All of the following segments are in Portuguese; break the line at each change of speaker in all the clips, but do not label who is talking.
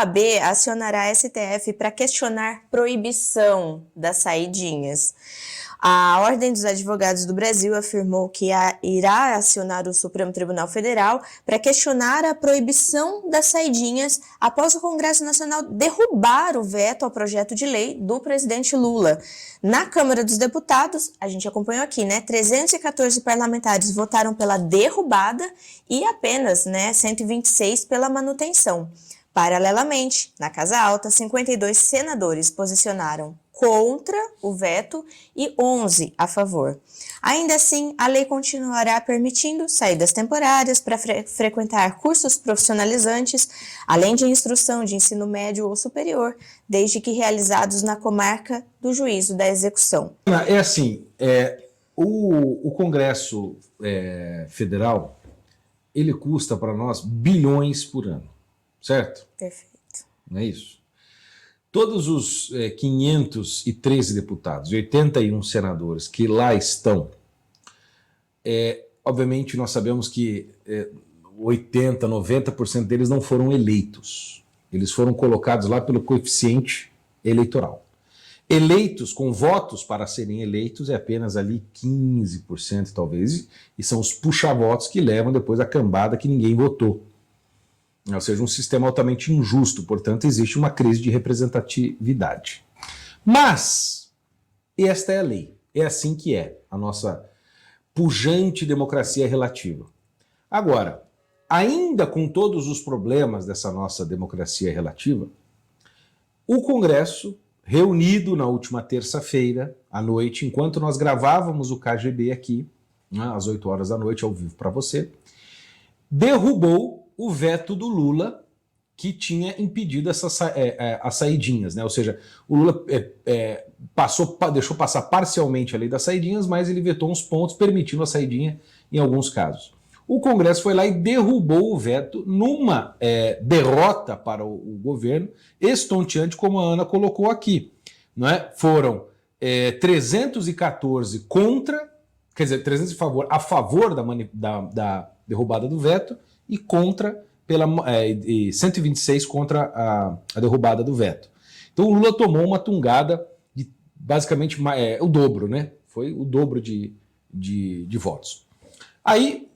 OAB acionará a STF para questionar proibição das saidinhas. A Ordem dos Advogados do Brasil afirmou que irá acionar o Supremo Tribunal Federal para questionar a proibição das saidinhas após o Congresso Nacional derrubar o veto ao projeto de lei do presidente Lula. Na Câmara dos Deputados, a gente acompanhou aqui, 314 parlamentares votaram pela derrubada e apenas, 126 pela manutenção. Paralelamente, na Casa Alta, 52 senadores posicionaram contra o veto e 11 a favor. Ainda assim, a lei continuará permitindo saídas temporárias para frequentar cursos profissionalizantes, além de instrução de ensino médio ou superior, desde que realizados na comarca do juízo da execução.
É assim, o Congresso Federal, ele custa para nós bilhões por ano, certo?
Perfeito.
Não é isso? Todos os 513 deputados e 81 senadores que lá estão, obviamente nós sabemos que 80%, 90% deles não foram eleitos. Eles foram colocados lá pelo coeficiente eleitoral. Eleitos com votos para serem eleitos é apenas ali 15% talvez, e são os puxa-votos que levam depois a cambada que ninguém votou. Ou seja, um sistema altamente injusto, portanto, existe uma crise de representatividade. Mas esta é a lei, é assim que é a nossa pujante democracia relativa. Agora, ainda com todos os problemas dessa nossa democracia relativa, o Congresso, reunido na última terça-feira à noite, enquanto nós gravávamos o KGB aqui, às 8 horas da noite, ao vivo para você, derrubou o veto do Lula, que tinha impedido as saidinhas, Ou seja, o Lula deixou passar parcialmente a lei das saidinhas, mas ele vetou uns pontos permitindo a saidinha em alguns casos. O Congresso foi lá e derrubou o veto numa derrota para o governo, estonteante, como a Ana colocou aqui. Foram 314 contra, quer dizer, 300 a favor da derrubada do veto, e contra 126 contra a derrubada do veto. Então o Lula tomou uma tungada de basicamente o dobro, Foi o dobro de votos. Aí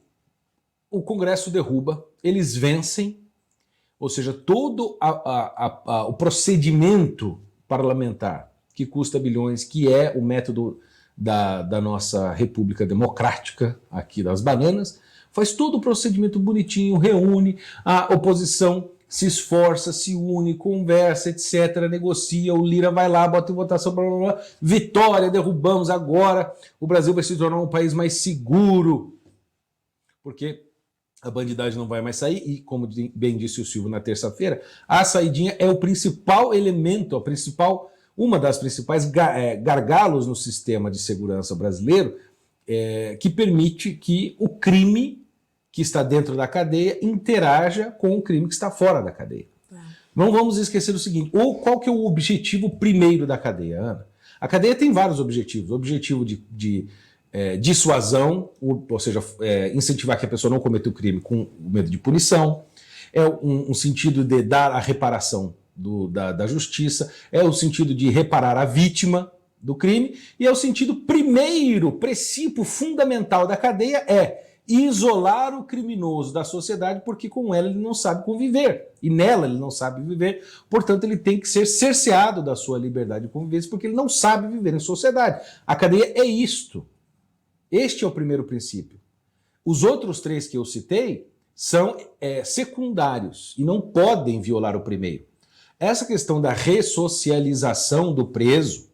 o Congresso derruba, eles vencem, ou seja, todo o procedimento parlamentar que custa bilhões, que é o método da nossa República Democrática aqui das bananas, faz todo o procedimento bonitinho, reúne, a oposição se esforça, se une, conversa, etc., negocia, o Lira vai lá, bota em votação, blá, blá, blá, vitória, derrubamos agora, o Brasil vai se tornar um país mais seguro, porque a bandidagem não vai mais sair, e como bem disse o Silvio na terça-feira, a saidinha é o principal elemento, uma das principais gargalos no sistema de segurança brasileiro, que permite que o crime que está dentro da cadeia interaja com o crime que está fora da cadeia. Não vamos esquecer o seguinte, qual que é o objetivo primeiro da cadeia, Ana? A cadeia tem vários objetivos. O objetivo de dissuasão, ou seja, incentivar que a pessoa não cometa o crime com medo de punição, é um sentido de dar a reparação da justiça, é o sentido de reparar a vítima do crime, e é o sentido primeiro, princípio fundamental da cadeia isolar o criminoso da sociedade, porque com ela ele não sabe conviver, e nela ele não sabe viver, portanto ele tem que ser cerceado da sua liberdade de convivência, porque ele não sabe viver em sociedade. A cadeia é isto. Este é o primeiro princípio. Os outros 3 que eu citei são secundários e não podem violar o primeiro. Essa questão da ressocialização do preso,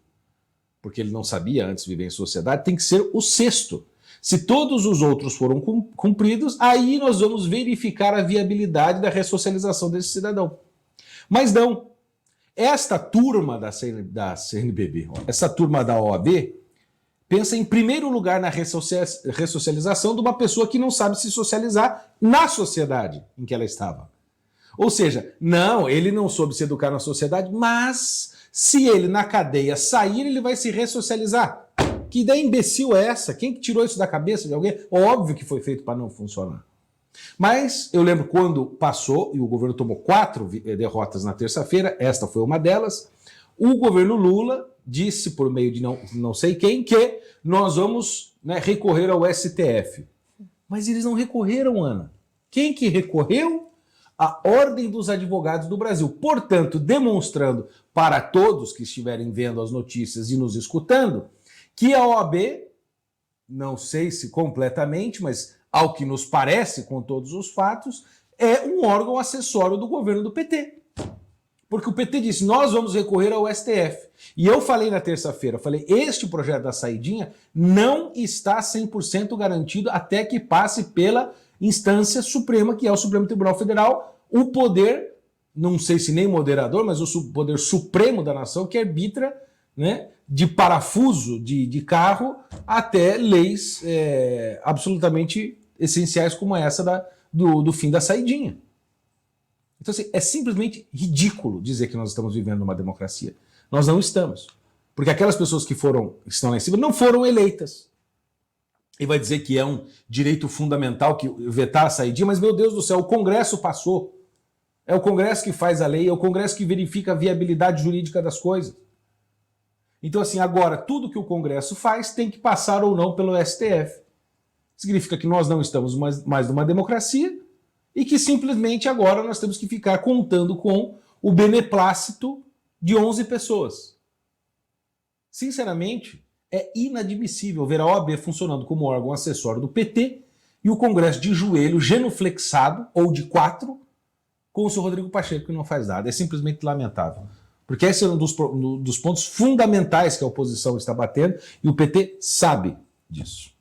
porque ele não sabia antes viver em sociedade, tem que ser o 6º. Se todos os outros foram cumpridos, aí nós vamos verificar a viabilidade da ressocialização desse cidadão. Mas não. Esta turma da CNBB, essa turma da OAB, pensa em primeiro lugar na ressocialização de uma pessoa que não sabe se socializar na sociedade em que ela estava. Ou seja, não, ele não soube se educar na sociedade, mas se ele na cadeia sair, ele vai se ressocializar. Que ideia imbecil é essa? Quem que tirou isso da cabeça de alguém? Óbvio que foi feito para não funcionar. Mas eu lembro quando passou, e o governo tomou 4 derrotas na terça-feira, esta foi uma delas, o governo Lula disse, por meio de não sei quem, que nós vamos, né, recorrer ao STF. Mas eles não recorreram, Ana. Quem que recorreu? A Ordem dos Advogados do Brasil. Portanto, demonstrando para todos que estiverem vendo as notícias e nos escutando, que a OAB, não sei se completamente, mas ao que nos parece com todos os fatos, é um órgão acessório do governo do PT. Porque o PT disse, nós vamos recorrer ao STF. E eu falei na terça-feira, este projeto da saidinha não está 100% garantido até que passe pela instância suprema, que é o Supremo Tribunal Federal, o poder, não sei se nem moderador, mas o poder supremo da nação, que arbitra, né, de parafuso de carro até leis absolutamente essenciais como essa do fim da saidinha. Então, assim, é simplesmente ridículo dizer que nós estamos vivendo numa democracia. Nós não estamos. Porque aquelas pessoas que estão lá em cima não foram eleitas. E vai dizer que é um direito fundamental que vetar a saidinha, mas, meu Deus do céu, o Congresso passou. É o Congresso que faz a lei, é o Congresso que verifica a viabilidade jurídica das coisas. Então, assim, agora, tudo que o Congresso faz tem que passar ou não pelo STF. Significa que nós não estamos mais numa democracia e que simplesmente agora nós temos que ficar contando com o beneplácito de 11 pessoas. Sinceramente, é inadmissível ver a OAB funcionando como órgão acessório do PT e o Congresso de joelho, genuflexado, ou de 4, com o seu Rodrigo Pacheco, que não faz nada. É simplesmente lamentável. Porque esse é um dos pontos fundamentais que a oposição está batendo e o PT sabe disso.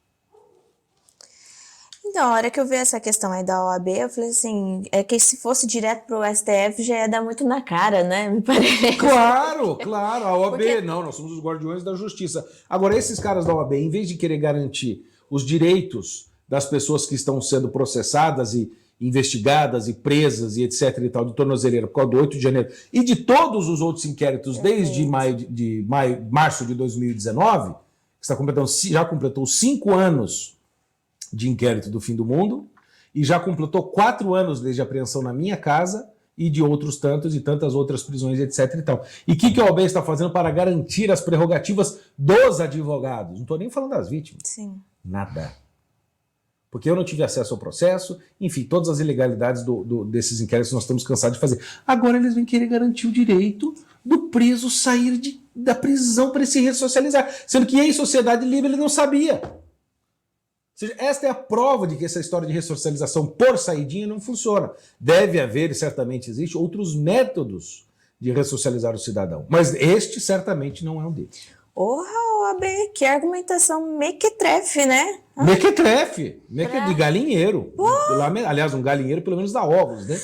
Então, a hora que eu vi essa questão aí da OAB, eu falei assim, é que se fosse direto pro STF já ia dar muito na cara, né? Me parece.
Claro, a OAB, porque... não, nós somos os guardiões da justiça. Agora, esses caras da OAB, em vez de querer garantir os direitos das pessoas que estão sendo processadas e investigadas e presas e etc e tal, de tornozeleira por causa do 8 de janeiro e de todos os outros inquéritos desde março de 2019, que já completou 5 anos de inquérito do fim do mundo e já completou 4 anos desde a apreensão na minha casa e de outros tantos e tantas outras prisões, etc e tal. E o que a OAB está fazendo para garantir as prerrogativas dos advogados? Não estou nem falando das vítimas.
Sim.
Nada. Porque eu não tive acesso ao processo, enfim, todas as ilegalidades desses inquéritos nós estamos cansados de fazer. Agora eles vêm querer garantir o direito do preso sair da prisão para se ressocializar, sendo que em sociedade livre ele não sabia. Ou seja, esta é a prova de que essa história de ressocialização por saidinha não funciona. Deve haver, e certamente existe, outros métodos de ressocializar o cidadão. Mas este certamente não é um deles.
Porra, OAB, que argumentação mequetrefe, né?
Mequetrefe, de galinheiro. Aliás, um galinheiro pelo menos dá ovos, né?